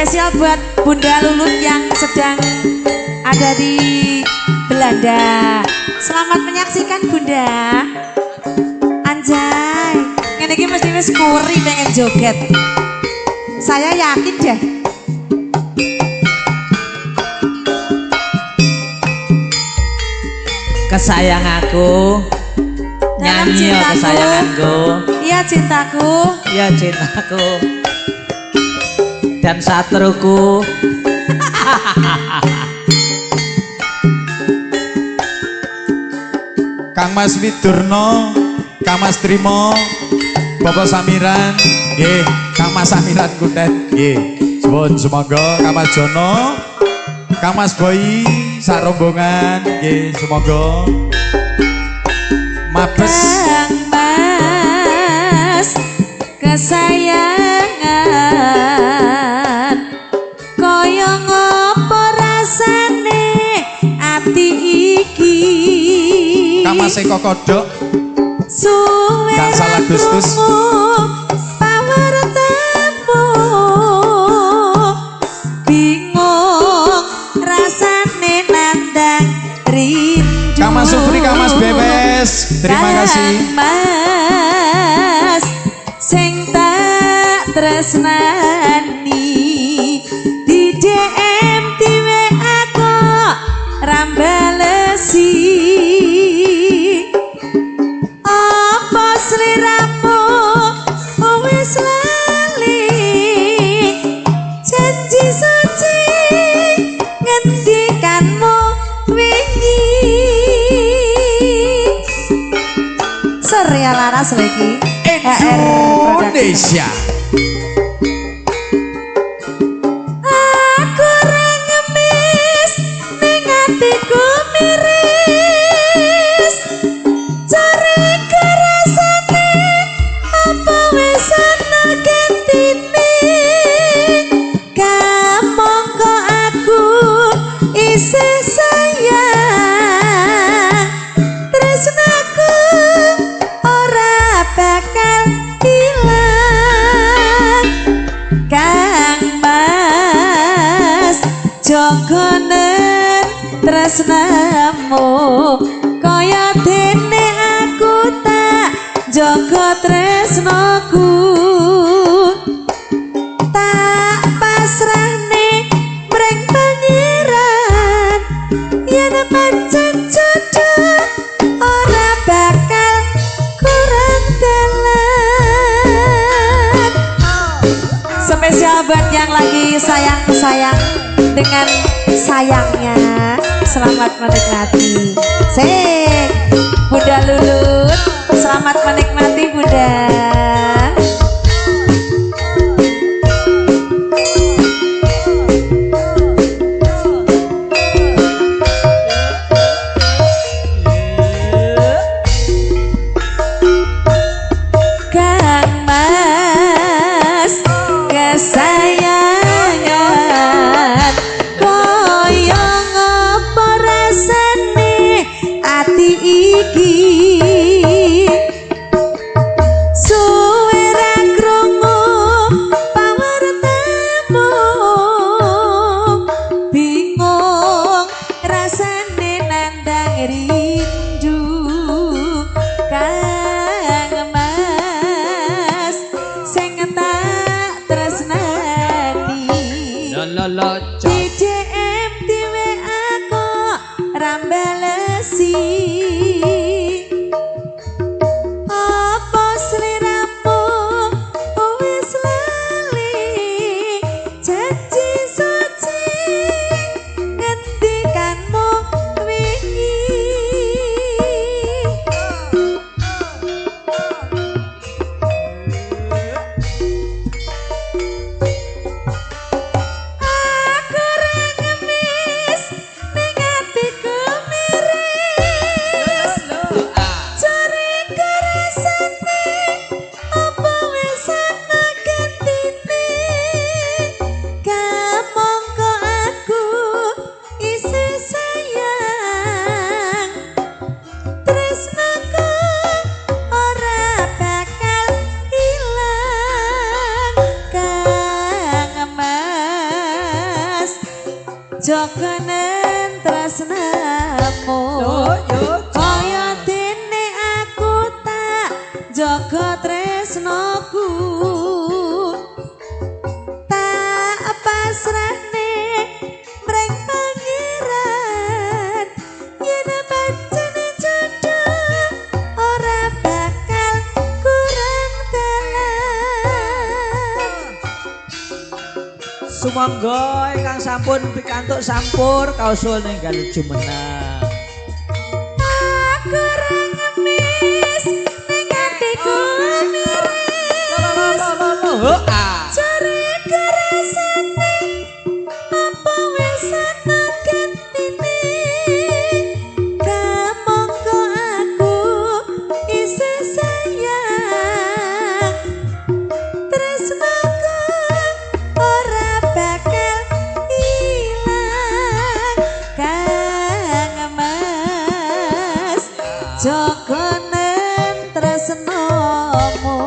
Spesial buat Bunda Lulut yang sedang ada di Belanda. Selamat menyaksikan Bunda. Anjay, ngene iki mesti wis kuri pengen joget. Saya yakin deh. Kesayang aku, nyanyi ya kesayanganku. Iya cintaku. Iya cintaku. Dan satruku. Kang Mas Widurno, Kang Mas Trimo, Bapak Samiran, nggih, Kang Mas Samiran Kuntet, nggih. Suwun semoga Kang Mas Jono, Kang Mas Boy, sak rombongan, nggih, semoga mabes. Kang Mas kesayangan, kaya ngopo rasane ati iki. Kang Mas Eko Kodok, Suwe Gangsal Agustus. pawartamu bingung rasane nandang rindu. Kang Mas Supri, Kang Mas Bebes, terima kasih. Kang Mas sing tak tresnani di DM di WA kok rambalesi. Apa sliramu wis lali janji suci ngendikanmu wingi. Serial Laras lagi Indonesia. Aku ora ngemis ning atiku miris. Cariku rasane apa wis ana gentine. Kamangka aku isih sayang. Tresnaku ora bakal ilang. Kang Mas jogonen tresnamu kaya dene aku tak jaga tresnaku. Tak pasrahne mreng pangeran yen pancen jodoh ora bakal kurang dalan. Spesial buat yang lagi sayang-sayang dengan sayangnya. Selamat menikmati. Sing Bunda Lulut, selamat menikmati Bunda. Kang Mas kesayangan, koyo ngopo rasane ati jogonen tresnamu kaya dene aku tak jaga tresnaku tak pasrahne mreng pangeran yen pancen jodoh ora bakal kurang dalan. Sumangga ingkang sampun pikantuk sampur kausul ninggal jumeneng. Aku ora ngemis ning atiku miris. Cari kerasane apa wis ana gentine. Kamangka aku isih sayang. Tresnaku ora bakal ilang Kang Mas jogonen tresnamu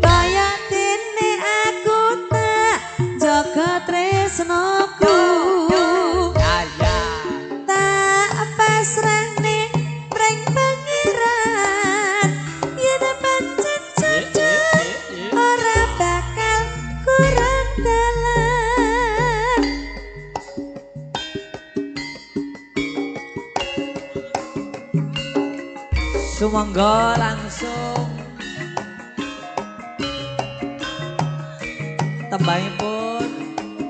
kaya dene aku tak jaga tresnaku tak pasrahne mreng pangeran yen pancen jodoh ora bakal kurang dalan. Sumangga langsung tembangipun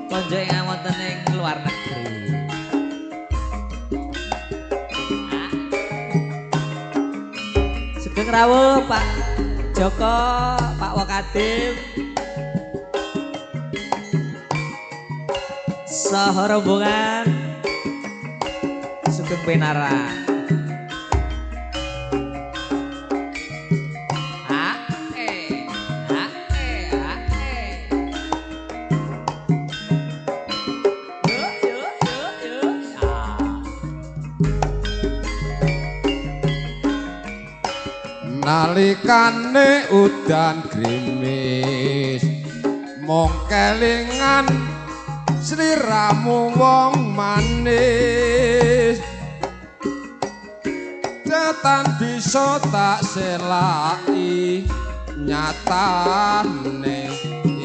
konjo ingkang wonten ing luar negeri. Sugeng rawuh Pak Joko, Pak Wakadim. Saha rombongan sugeng pinara. Nalikane udan grimis mung kelingan sliramu wong manis cetan bisa tak selaki nyatane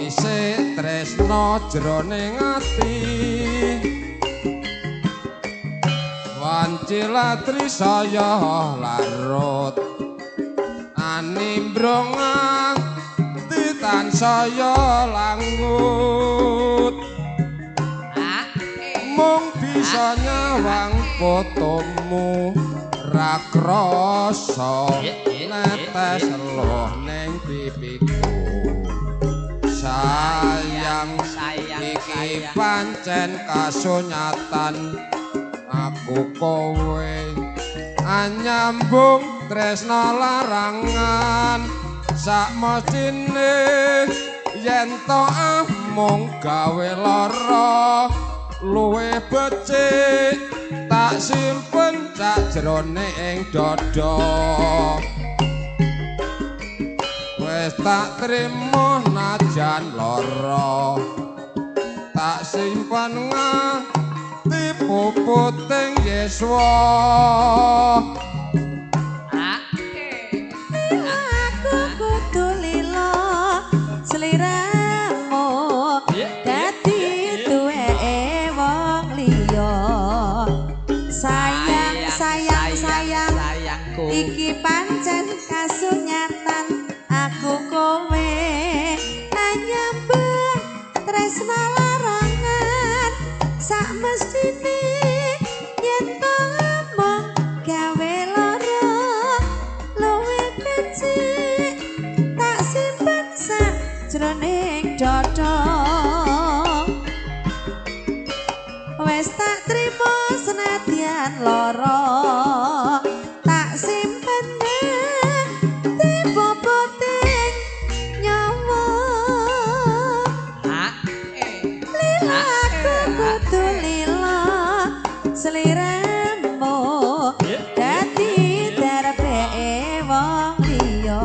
isih tresno jroning ati wancila trisaya larut nimbrung ati tansaya langut mung bisa nyawang fotomu ra krasa netes loh ning pipiku sayang iki pancen kasunyatan aku kowe anyambung tresna larangan sak mestine yen to amung gawe lara luwe becik tak simpen sajrone ing dada wis tak trimo najan lara tak simpen nganti puputing yeswa. Sliramu dadi duweke wong liya sayang sayang sayang iki pancen kasunyatan aku kowe anyambung tresna larangan sak mestine yen to amung gawe lara luwe becik tak simpen sak jroning dada wis tak trimo senadyan lara tak simpen nganti popoting nyawa lila aku kudu lila sliramu dadi darepeke wong liya.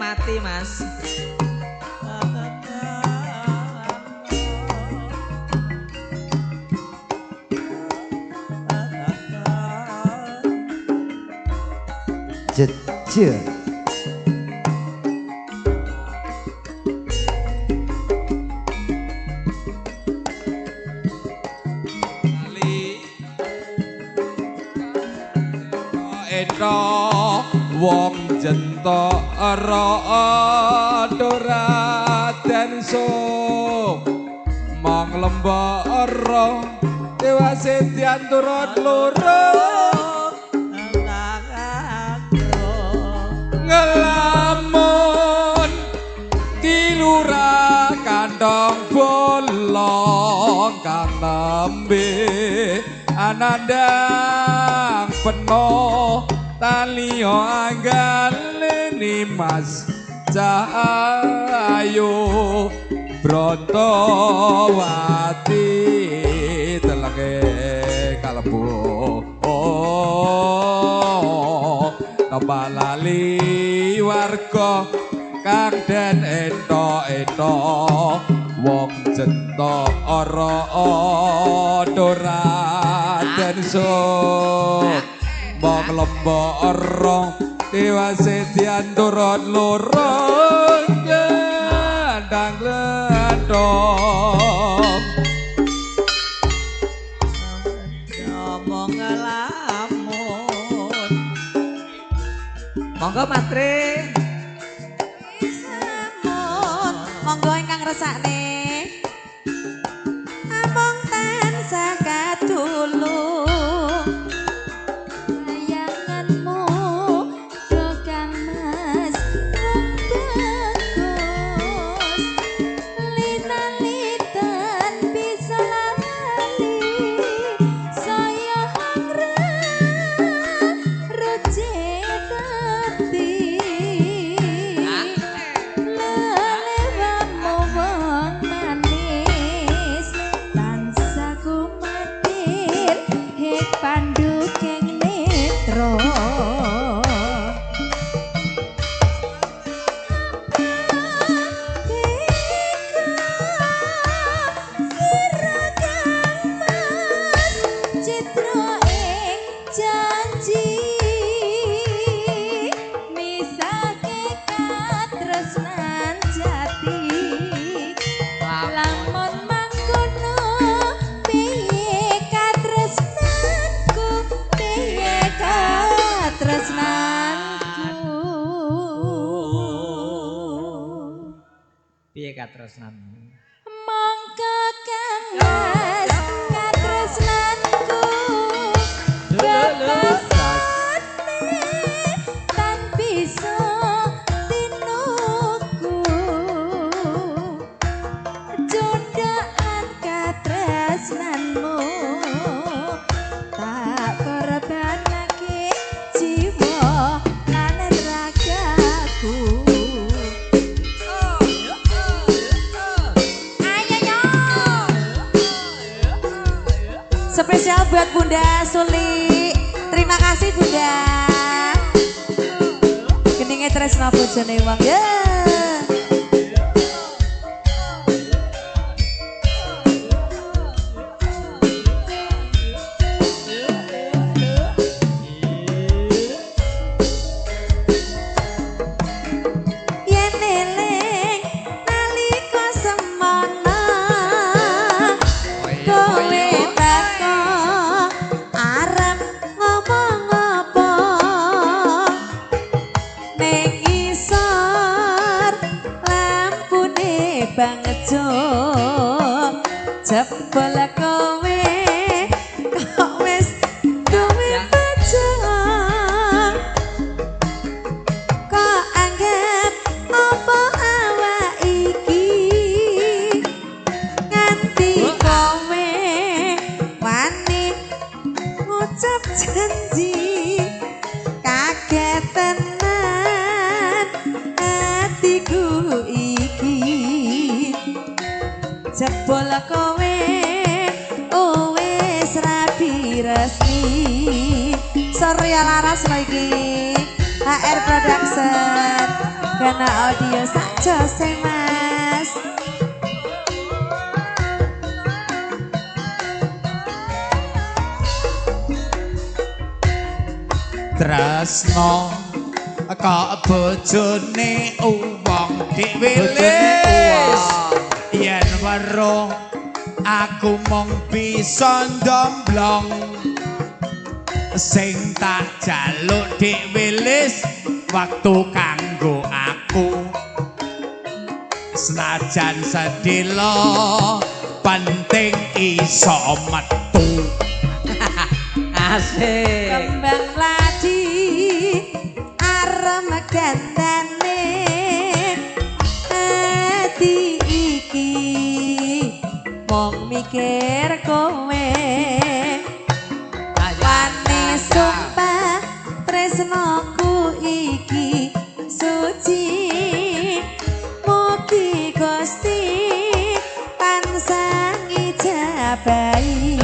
mati mas. Jeje. Ento wong jentara doraden sok mong lembara dewa sedian turut loro ngelamun kilura kandang bolong kang nembe anandang penuh talio anggaleni mas cahayu Brontowati telenge kalbu tambah lali warga kang den ento wong jentara doraden sok mong lembara dewa sedian turut loro gandang lendong ngomong ngelamun monggo matre Sampun, monggo ingkang resakne. Among tansah katulung. Bayanganmu Dokang Mas wong bagus. Litan-litan bisa lali. Saya hangrang rujek tati. Lelewamu wong manis tansah kumatir hek pandu keng netro Citra ing janji misake katresnan jati lamun mangkono piye katresnanku piye katresnanku piye katresnanmu mongko Kang Mas katresnanku bebasane lan bisa tinuku jodhaan katresnanmu tak korbanake jiwa lan ragaku. Spesial buat Bunda Suli. Terima kasih Bunda. Geninge tresna bojone wong ya. Yen eling nalika semana kowe teko arep ngomong apa ning isor lampune bangejo jebul kowe kok wis duwe pacar kok anggap apa awak iki nganti kowe wani ngucap janji kaget tenan hatiku iki jebul kowe wis rabi resmi Surya Laras lho iki HR Production Pramugana Audio sakjose Mas. Tresno kok bojone uwong diwilis yen weruh aku mung bisa ndomblong sing tak jaluk diwilis waktu kanggo aku senajan sedilo penting iso metu. Asik. Kembang ladi arem gandane ati iki mong mikir kowe wani sumpah tresnoku iki suci mugi Gusti tansah ngijabahi